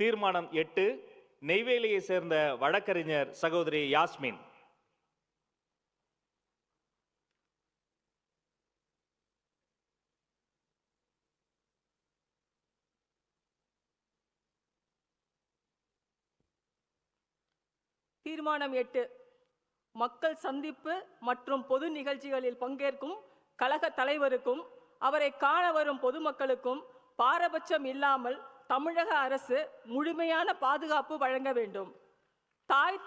தீர்மானம் 8 நெய்வேலியை சேர்ந்த வழக்கறிஞர் சகோதரி யாஸ்மின். தீர்மானம் 8 மக்கள் சந்திப்பு மற்றும் பொது நிகழ்ச்சிகளில் பங்கேற்கும் கழக தலைவருக்கும் அவரை காண வரும் பொதுமக்களுக்கும் பாரபட்சம் இல்லாமல் தமிழக அரசு முழுமையான பாதுகாப்பு வழங்க வேண்டும். தாய்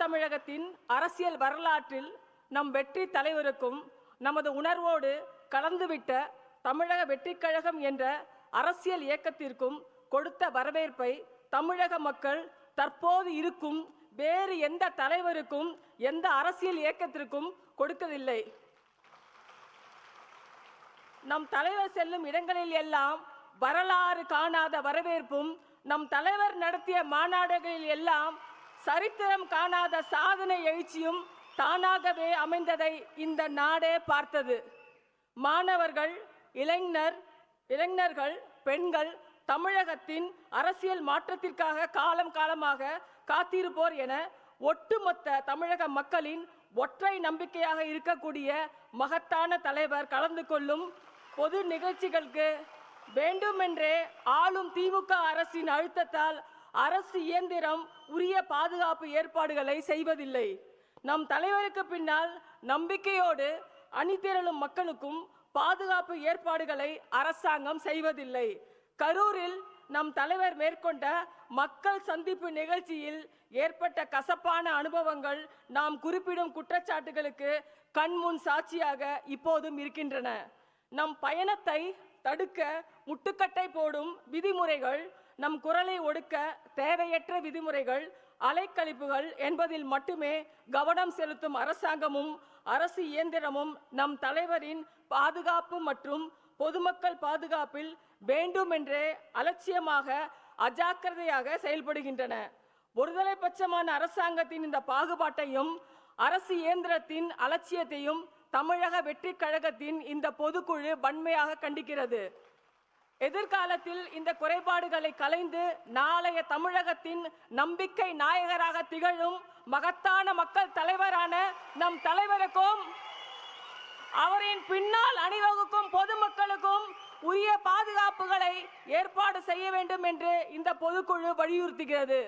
தமிழகத்தின் அரசியல் வரலாற்றில் நம் வெற்றி தலைவருக்கும் நமது உணர்வோடு கலந்துவிட்ட தமிழக வெற்றிக் கழகம் என்ற அரசியல் இயக்கத்திற்கும் கொடுத்த வரவேற்பை தமிழக மக்கள் தற்போது இருக்கும் வேறு எந்த தலைவருக்கும் எந்த அரசியல் இயக்கத்திற்கும் கொடுக்கவில்லை. நம் தலைவர் செல்லும் இடங்களில் எல்லாம் வரலாறு காணாத வரவேற்பும், நம் தலைவர் நடத்திய மாநாடுகளில் எல்லாம் சரித்திரம் காணாத சாதனை எழுச்சியும் தானாகவே அமைந்ததை இந்த நாடே பார்த்தது. மாணவர்கள், இளைஞர்கள், பெண்கள் தமிழகத்தின் அரசியல் மாற்றத்திற்காக காலம் காலமாக காத்திருப்போர் என ஒட்டுமொத்த தமிழக மக்களின் ஒற்றை நம்பிக்கையாக இருக்கக்கூடிய மகத்தான தலைவர் கலந்து கொள்ளும் பொது நிகழ்ச்சிகளுக்கு வேண்டுமென்றே ஆளும் திமுக அரசின் அழுத்தத்தால் அரசு இயந்திரம் உரிய பாதுகாப்பு ஏற்பாடுகளை செய்வதில்லை. நம் தலைவருக்கு பின்னால் நம்பிக்கையோடு அணிதிரளும் மக்களுக்கும் பாதுகாப்பு ஏற்பாடுகளை அரசாங்கம் செய்வதில்லை. கரூரில் நம் தலைவர் மேற்கொண்ட மக்கள் சந்திப்பு நிகழ்ச்சியில் ஏற்பட்ட கசப்பான அனுபவங்கள் நாம் குறிப்பிடும் குற்றச்சாட்டுகளுக்கு கண்முன் சாட்சியாக இப்போதும் இருக்கின்றன. நம் பயணத்தை தடுக்க முட்டுக்கட்டை போடும் விதிமுறைகள், நம் குரலை ஒடுக்க தேவையற்ற விதிமுறைகள், அலைக்கழிப்புகள் என்பதில் மட்டுமே கவனம் செலுத்தும் அரசாங்கமும் அரசு இயந்திரமும் நம் தலைவரின் பாதுகாப்பு மற்றும் பொதுமக்கள் பாதுகாப்பில் வேண்டுமென்றே அலட்சியமாக அஜாக்கிரதையாக செயல்படுகின்றன. ஒருதலை பட்சமான அரசாங்கத்தின் இந்த பாகுபாட்டையும் அரசு இயந்திரத்தின் அலட்சியத்தையும் தமிழக வெற்றி கழகத்தின் இந்த பொதுக்குழு வன்மையாக கண்டிக்கிறது. எதிர்காலத்தில் இந்த குறைபாடுகளை களைந்து நாளைய தமிழகத்தின் நம்பிக்கை நாயகராக திகழும் மகத்தான மக்கள் தலைவரான நம் தலைவருக்கும் அவரின் பின்னால் அணிவகுக்கும் பொதுமக்களுக்கும் உரிய பாதுகாப்புகளை ஏற்பாடு செய்ய வேண்டும் என்று இந்த பொதுக்குழு வலியுறுத்துகிறது.